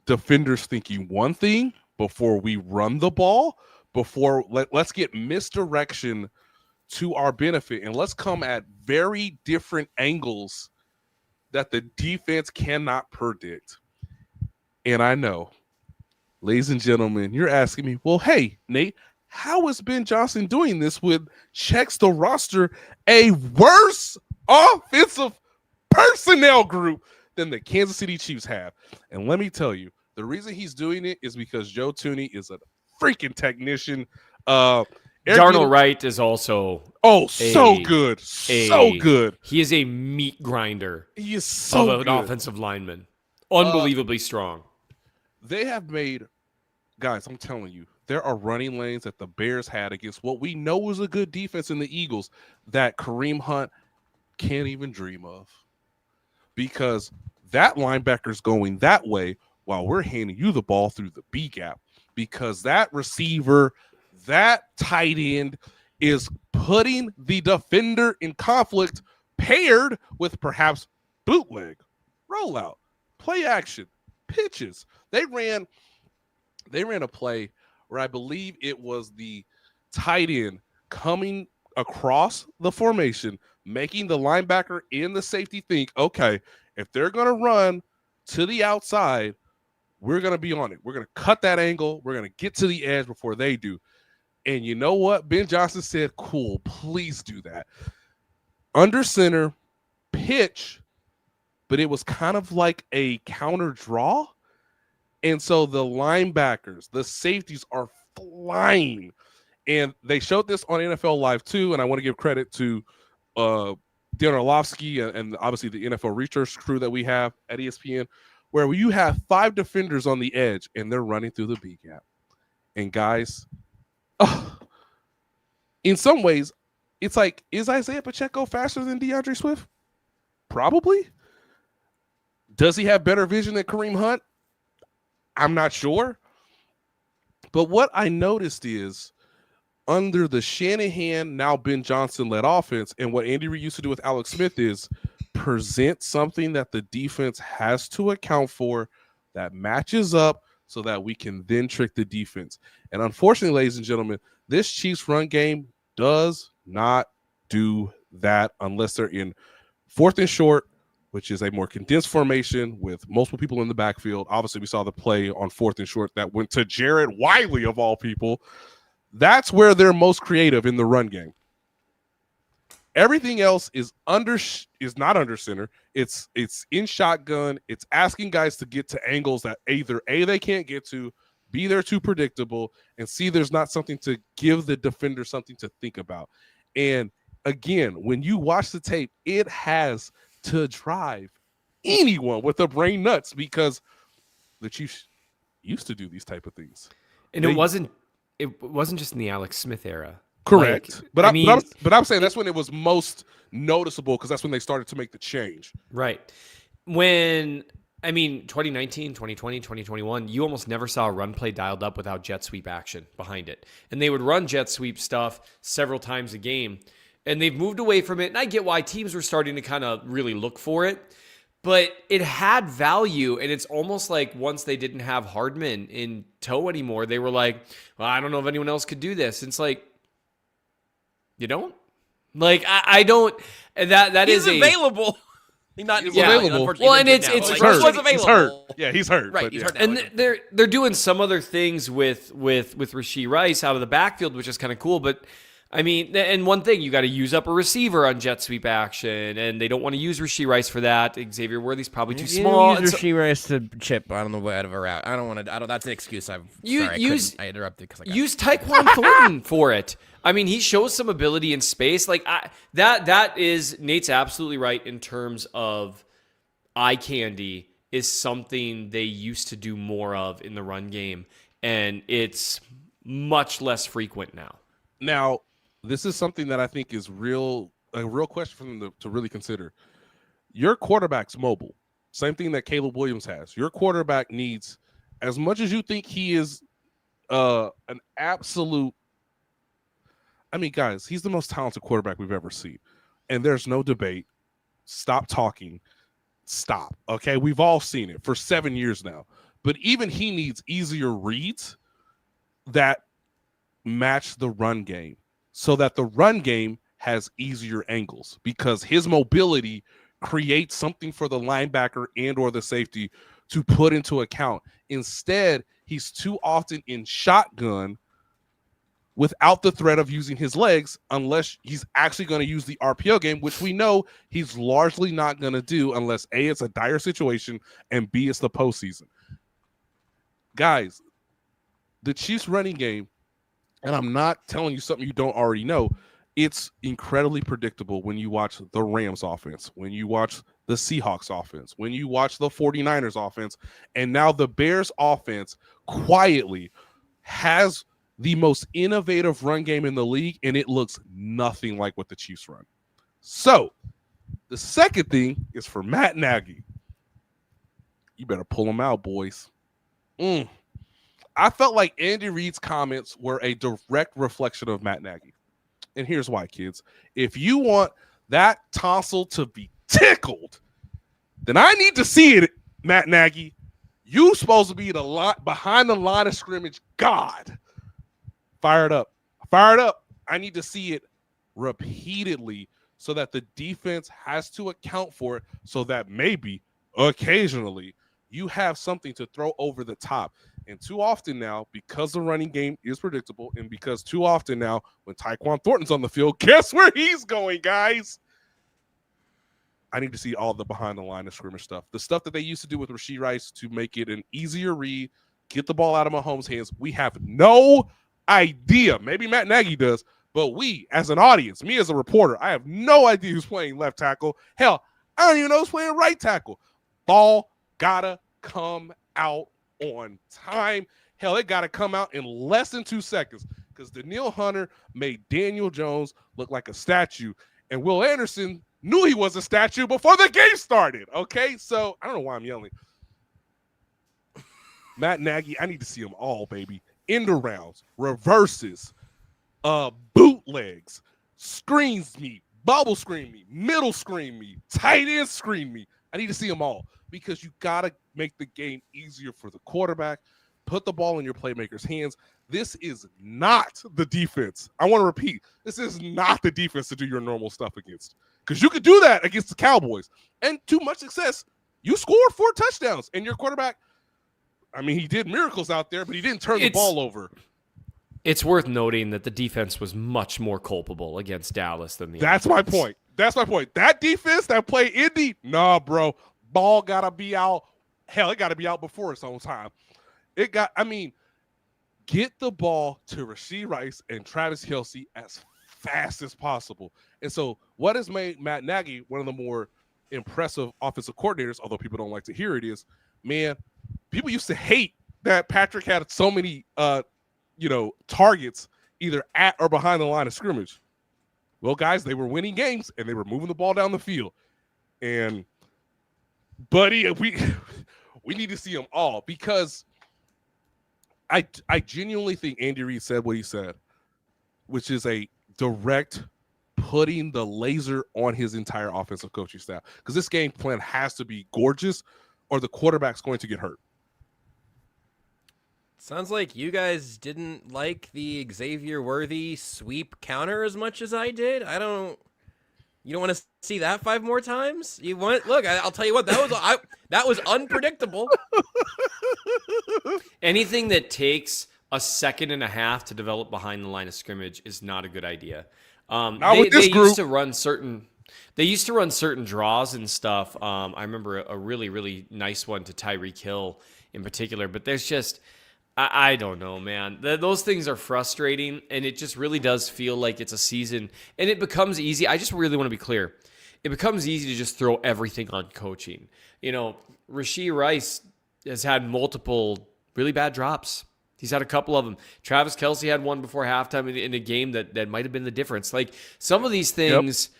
defenders thinking one thing before we run the ball. Let's get misdirection to our benefit, and let's come at very different angles that the defense cannot predict. And I know, ladies and gentlemen, you're asking me, well, hey, Nate, how is Ben Johnson doing this with checks the roster a worse offensive personnel group than the Kansas City Chiefs have? And let me tell you, the reason he's doing it is because Joe Thuney is a freaking technician. Darnell Wright is also so good. He is a meat grinder. He is so of an good. Offensive lineman. Unbelievably strong. They have made, guys, I'm telling you, there are running lanes that the Bears had against what we know was a good defense in the Eagles that Kareem Hunt can't even dream of. Because that linebacker's going that way while we're handing you the ball through the B gap. Because that receiver, that tight end is putting the defender in conflict, paired with perhaps bootleg, rollout, play action, pitches. They ran a play where I believe it was the tight end coming across the formation, making the linebacker and the safety think, okay, if they're going to run to the outside, we're going to be on it. We're going to cut that angle. We're going to get to the edge before they do. And you know what? Ben Johnson said, cool, please do that. Under center, pitch, but it was kind of like a counter draw. And so the linebackers, the safeties are flying. And they showed this on NFL Live too. And I want to give credit to Dan Orlovsky and obviously the NFL research crew that we have at ESPN, where you have 5 defenders on the edge and they're running through the B gap. And guys, in some ways, it's like, is Isaiah Pacheco faster than DeAndre Swift? Probably. Does he have better vision than Kareem Hunt? I'm not sure. But what I noticed is under the Shanahan, now Ben Johnson-led offense, and what Andy Reid used to do with Alex Smith is present something that the defense has to account for that matches up so that we can then trick the defense. And unfortunately, ladies and gentlemen, this Chiefs run game does not do that unless they're in 4th and short, which is a more condensed formation with multiple people in the backfield. Obviously, we saw the play on 4th and short that went to Jared Wiley, of all people. That's where they're most creative in the run game. Everything else is not under center. It's in shotgun. It's asking guys to get to angles that either A, they can't get to, B, they're too predictable, and C, there's not something to give the defender something to think about. And again, when you watch the tape, it has to drive anyone with a brain nuts because the Chiefs used to do these type of things. And it wasn't just in the Alex Smith era. Correct. Like, I'm saying that's when it was most noticeable because that's when they started to make the change. Right. When, 2019, 2020, 2021, you almost never saw a run play dialed up without jet sweep action behind it. And they would run jet sweep stuff several times a game. And they've moved away from it. And I get why teams were starting to kind of really look for it. But it had value. And it's almost like once they didn't have Hardman in tow anymore, they were like, well, I don't know if anyone else could do this. And it's like, you don't? Like, I don't. That He's is available. He's not available. Well, and it's like, hurt. he was available. He's hurt. Yeah, he's hurt. Right, but he's yeah. hurt now. And they're doing some other things with Rashee Rice out of the backfield, which is kind of cool. But and one thing, you got to use up a receiver on jet sweep action, and they don't want to use Rashee Rice for that. Xavier Worthy's probably too small. Use Rashee Rice to chip on the way out of a route. I don't want to. That's an excuse. I interrupted because I use Tyquan Thornton for it. He shows some ability in space. Like that is Nate's absolutely right in terms of eye candy is something they used to do more of in the run game, and it's much less frequent now. Now, this is something that I think is a real question for them to really consider. Your quarterback's mobile. Same thing that Caleb Williams has. Your quarterback needs, as much as you think he is an absolute, guys, he's the most talented quarterback we've ever seen. And there's no debate. Stop talking. Stop. Okay? We've all seen it for 7 years now. But even he needs easier reads that match the run game. so that the run game has easier angles, because his mobility creates something for the linebacker and or the safety to put into account. Instead, he's too often in shotgun without the threat of using his legs, unless he's actually going to use the RPO game, which we know he's largely not going to do unless A, it's a dire situation, and B, it's the postseason. Guys, the Chiefs running game, and I'm not telling you something you don't already know, it's incredibly predictable when you watch the Rams offense, when you watch the Seahawks offense, when you watch the 49ers offense, and now the Bears offense quietly has the most innovative run game in the league, and it looks nothing like what the Chiefs run. So the second thing is for Matt Nagy. You better pull him out, boys. I felt like Andy Reid's comments were a direct reflection of Matt Nagy. And here's why, kids. If you want that tonsil to be tickled, then I need to see it, Matt Nagy. You supposed to be behind the line of scrimmage God. Fire it up. Fire it up. I need to see it repeatedly so that the defense has to account for it, so that maybe occasionally you have something to throw over the top. And too often now, because the running game is predictable, and because too often now when Tyquan Thornton's on the field, guess where he's going, guys? I need to see all the behind the line of scrimmage stuff. The stuff that they used to do with Rashee Rice to make it an easier read, get the ball out of Mahomes' hands. We have no idea. Maybe Matt Nagy does, but we as an audience, me as a reporter, I have no idea who's playing left tackle. Hell, I don't even know who's playing right tackle. Ball gotta come out on time. Hell, it gotta come out in less than 2 seconds, because Danielle Hunter made Daniel Jones look like a statue, and Will Anderson knew he was a statue before the game started. Okay, so I don't know why I'm yelling. Matt Nagy, I need to see them all, baby. End arounds, reverses, bootlegs, screens me, bubble screen me, middle screen me, tight end screen me. I need to see them all, because you got to make the game easier for the quarterback. Put the ball in your playmakers' hands. This is not the defense. I want to repeat, this is not the defense to do your normal stuff against, because you could do that against the Cowboys. And to much success, you scored 4 touchdowns, and your quarterback, I mean, he did miracles out there, but he didn't turn the ball over. It's worth noting that the defense was much more culpable against Dallas than the That's offense. my point. That's my point. That defense that played Indy, nah, bro. Ball got to be out. Hell, it got to be out before its own time. Get the ball to Rashee Rice and Travis Kelce as fast as possible. And so what has made Matt Nagy one of the more impressive offensive coordinators, although people don't like to hear it, is, man, people used to hate that Patrick had so many targets either at or behind the line of scrimmage. Well, guys, they were winning games and they were moving the ball down the field. And buddy, we need to see them all, because I genuinely think Andy Reid said what he said, which is a direct putting the laser on his entire offensive coaching staff, because this game plan has to be gorgeous or the quarterback's going to get hurt. Sounds like you guys didn't like the Xavier Worthy sweep counter as much as I did. You don't want to see that 5 more times? I'll tell you what, that was unpredictable. Anything that takes a second and a half to develop behind the line of scrimmage is not a good idea. They used to run certain draws and stuff. I remember a really, really nice one to Tyreek Hill in particular, but there's just, I don't know, man. Those things are frustrating, and it just really does feel like it's a season, and it becomes easy. I just really want to be clear. It becomes easy to just throw everything on coaching. Rashee Rice has had multiple really bad drops. He's had a couple of them. Travis Kelce had one before halftime in a game that might have been the difference. Like, some of these things,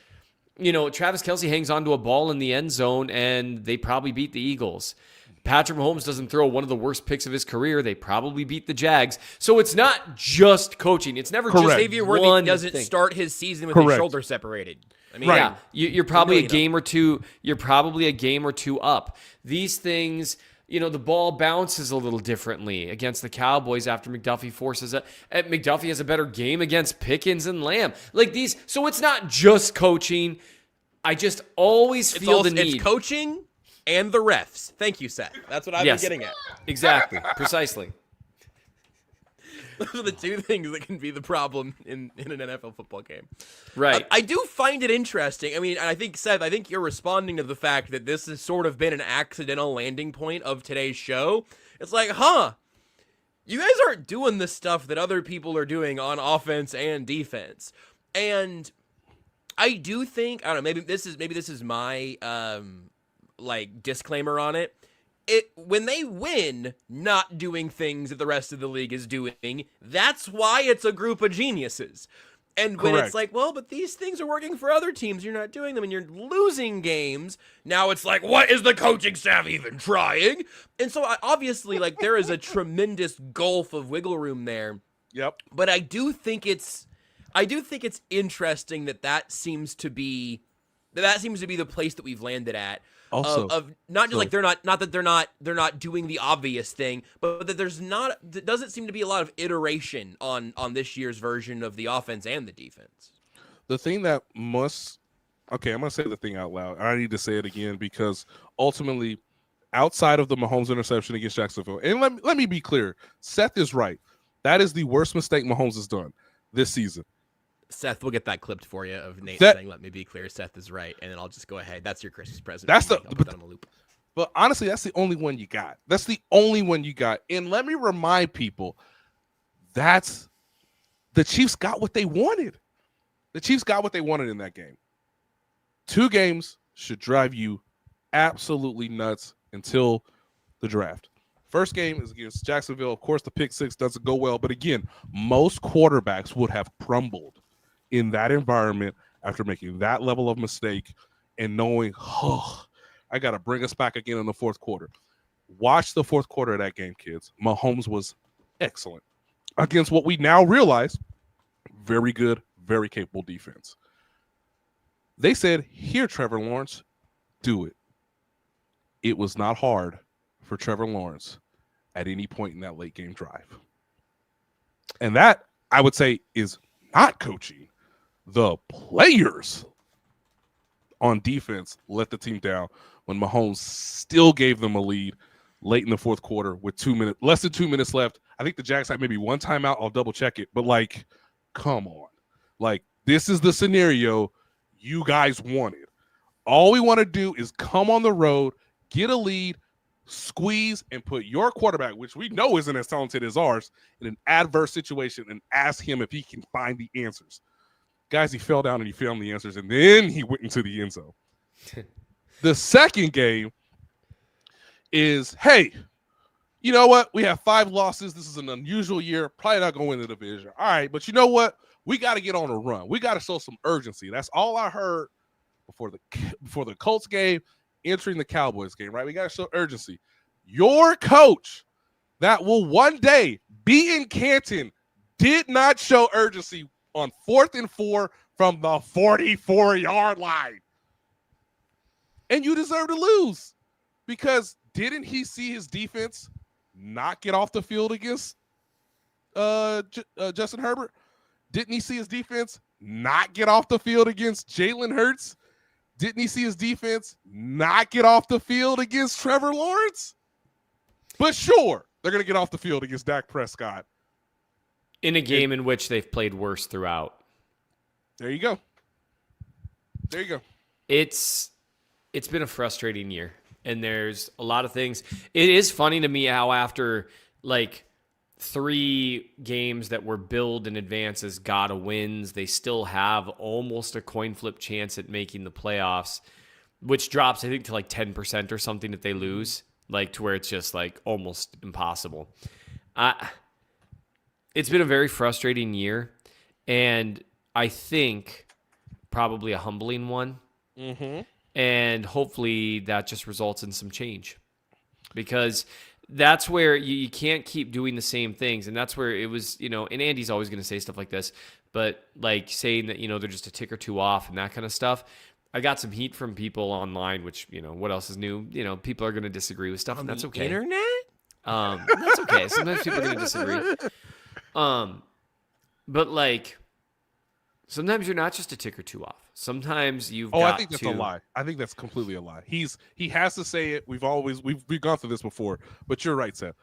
Travis Kelce hangs onto a ball in the end zone, and they probably beat the Eagles. Patrick Mahomes doesn't throw one of the worst picks of his career. They probably beat the Jags. So it's not just coaching. It's never just Xavier Worthy doesn't start his season with his shoulder separated. I mean, yeah, you're probably a game or two. You're probably a game or two up. These things, the ball bounces a little differently against the Cowboys after McDuffie forces it. McDuffie has a better game against Pickens and Lamb. So it's not just coaching. I just always feel the need. It's coaching and the refs. Thank you, Seth. That's what I've been getting at. Exactly. Precisely. Those are the two things that can be the problem in an NFL football game. Right. I do find it interesting. I mean, I think, Seth, I think you're responding to the fact that this has sort of been an accidental landing point of today's show. It's like, you guys aren't doing the stuff that other people are doing on offense and defense. And I do think, I don't know, maybe this is my disclaimer on it. When they win not doing things that the rest of the league is doing, that's why it's a group of geniuses. And when it's like, well, but these things are working for other teams, you're not doing them, and you're losing games, now it's like, what is the coaching staff even trying? And so obviously, there is a tremendous gulf of wiggle room there. Yep. But I do think it's interesting that seems to be the place that we've landed at. Also, of not just they're not doing the obvious thing, but that there doesn't seem to be a lot of iteration on this year's version of the offense and the defense. The thing that I'm going to say the thing out loud. I need to say it again because ultimately, outside of the Mahomes interception against Jacksonville, and let me be clear, Seth is right. That is the worst mistake Mahomes has done this season. Seth, we'll get that clipped for you of Nate saying, "Let me be clear, Seth is right," and then I'll just go ahead. That's your Christmas present. That's I'll put that on the loop. But honestly, that's the only one you got. That's the only one you got. And let me remind people, the Chiefs got what they wanted. The Chiefs got what they wanted in that game. 2 games should drive you absolutely nuts until the draft. First game is against Jacksonville. Of course, the pick 6 doesn't go well. But again, most quarterbacks would have crumbled in that environment after making that level of mistake and knowing, I got to bring us back again in the fourth quarter. Watch the fourth quarter of that game, kids. Mahomes was excellent against what we now realize, very good, very capable defense. They said, here, Trevor Lawrence, do it. It was not hard for Trevor Lawrence at any point in that late game drive. And that, I would say, is not coaching. The players on defense let the team down when Mahomes still gave them a lead late in the fourth quarter with less than 2 minutes left. I think the Jags had maybe one timeout. I'll double check it. But come on. This is the scenario you guys wanted. All we want to do is come on the road, get a lead, squeeze, and put your quarterback, which we know isn't as talented as ours, in an adverse situation and ask him if he can find the answers. Guys, he fell down and he found the answers, and then he went into the end zone. The second game is, hey, you know what? We have 5 losses. This is an unusual year. Probably not going to win the division. All right, but you know what? We got to get on a run. We got to show some urgency. That's all I heard before the Colts game, entering the Cowboys game, right? We got to show urgency. Your coach that will one day be in Canton did not show urgency on 4th and 4 from the 44-yard line. And you deserve to lose because didn't he see his defense not get off the field against Justin Herbert? Didn't he see his defense not get off the field against Jalen Hurts? Didn't he see his defense not get off the field against Trevor Lawrence? But sure, they're going to get off the field against Dak Prescott. In a game in which they've played worse throughout. There you go. There you go. It's been a frustrating year, and there's a lot of things. It is funny to me how after 3 games that were billed in advance as gotta wins, they still have almost a coin flip chance at making the playoffs, which drops, I think, to 10% or something if they lose, to where it's just almost impossible. It's been a very frustrating year, and I think probably a humbling one. Mm-hmm. And hopefully that just results in some change, because that's where you can't keep doing the same things. And that's where it was, and Andy's always going to say stuff like this, but saying that, they're just a tick or 2 off and that kind of stuff. I got some heat from people online, which, what else is new? People are going to disagree with stuff, and that's okay. Internet? That's okay. Sometimes people are going to disagree. But like, sometimes you're not just a tick or two off. Sometimes you've got I think that's a lie. I think that's completely a lie. He has to say it. We've gone through this before, but you're right, Seth.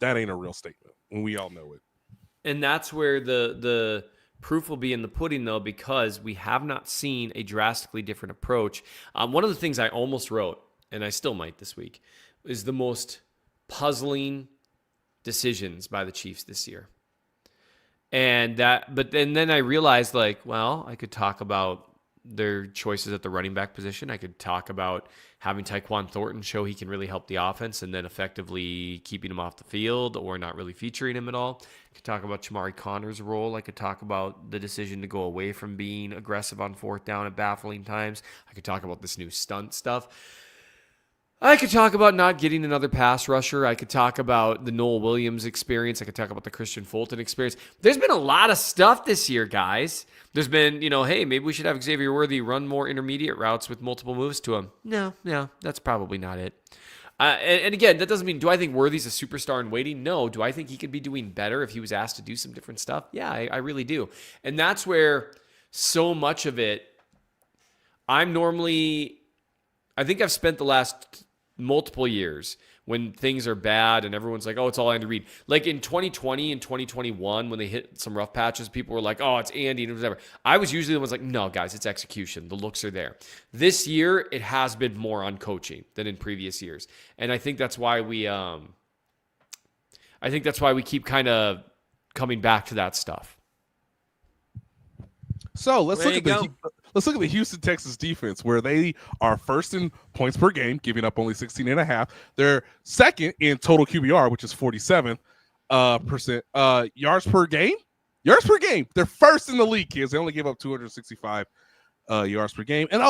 That ain't a real statement, and we all know it. And that's where the proof will be in the pudding, though, because we have not seen a drastically different approach. One of the things I almost wrote, and I still might this week, is the most puzzling decisions by the Chiefs this year. But then I realized, I could talk about their choices at the running back position. I could talk about having Tyquan Thornton show he can really help the offense and then effectively keeping him off the field or not really featuring him at all. I could talk about Chamari Connor's role. I could talk about the decision to go away from being aggressive on fourth down at baffling times. I could talk about this new stunt stuff. I could talk about not getting another pass rusher. I could talk about the Noel Williams experience. I could talk about the Christian Fulton experience. There's been a lot of stuff this year, guys. There's been, hey, maybe we should have Xavier Worthy run more intermediate routes with multiple moves to him. No, that's probably not it. And again, that doesn't mean, do I think Worthy's a superstar in waiting? No. Do I think he could be doing better if he was asked to do some different stuff? Yeah, I really do. And that's where so much of it, I think I've spent the last multiple years when things are bad and everyone's like, oh, it's all Andy Reid. Like in 2020 and 2021, when they hit some rough patches, people were like, oh, it's Andy and whatever. I was usually the ones like, no, guys, it's execution. The looks are there. This year, it has been more on coaching than in previous years. And I think that's why we keep kind of coming back to that stuff. So let's look at the Houston Texans defense, where they are first in points per game, giving up only 16.5. They're second in total QBR, which is 47%. Yards per game. They're first in the league, kids. They only give up 265 yards per game. And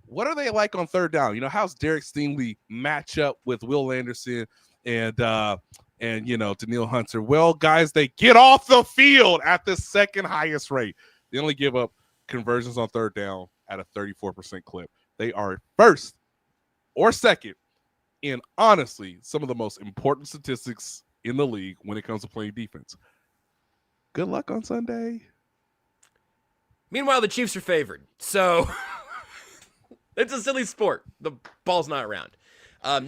what are they like on third down? How's Derek Stingley match up with Will Anderson and Daniil Hunter? Well, guys, they get off the field at the second highest rate. They only give up conversions on third down at a 34% clip. They are first or second in, honestly, some of the most important statistics in the league when it comes to playing defense. Good luck on Sunday. Meanwhile, the Chiefs are favored. So it's a silly sport. The ball's not around.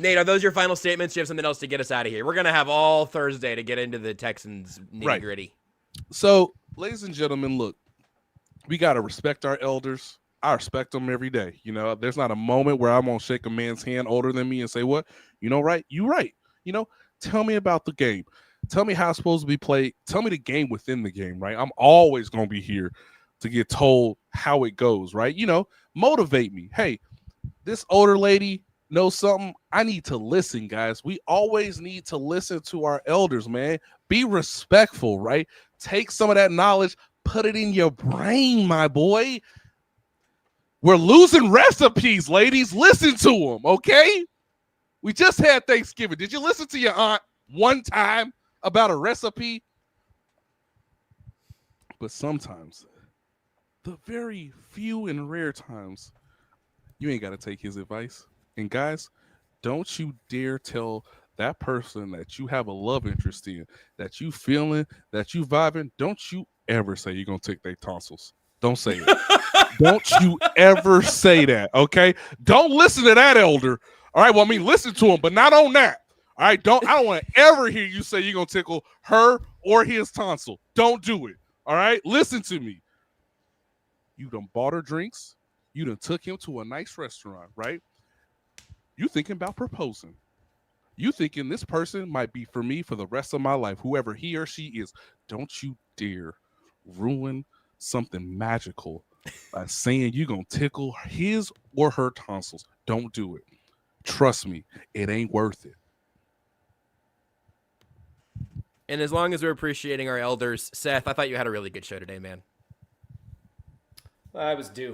Nate, are those your final statements? Do you have something else to get us out of here? We're going to have all Thursday to get into the Texans nitty-gritty. Right. So, ladies and gentlemen, look, we got to respect our elders. I respect them every day. There's not a moment where I'm going to shake a man's hand older than me and say, what? Right? You right. Tell me about the game. Tell me how it's supposed to be played. Tell me the game within the game, right? I'm always going to be here to get told how it goes, right? Motivate me. Hey, this older lady knows something. I need to listen, guys. We always need to listen to our elders, man. Be respectful, right? Take some of that knowledge, put it in your brain, my boy. We're losing recipes, ladies. Listen to them, okay? We just had Thanksgiving. Did you listen to your aunt one time about a recipe? But sometimes, the very few and rare times, you ain't got to take his advice. And guys, don't you dare tell that person that you have a love interest in, that you feeling, that you vibing, don't you ever say you're going to take their tonsils. Don't say it. Don't you ever say that, okay? Don't listen to that elder. All right, well, listen to him, but not on that. All right, I don't want to ever hear you say you're going to tickle her or his tonsil. Don't do it, all right? Listen to me. You done bought her drinks. You done took him to a nice restaurant, right? You thinking about proposing. You thinking this person might be for me for the rest of my life, whoever he or she is. Don't you dare ruin something magical by saying you're going to tickle his or her tonsils. Don't do it. Trust me, it ain't worth it. And as long as we're appreciating our elders, Seth, I thought you had a really good show today, man. I was due.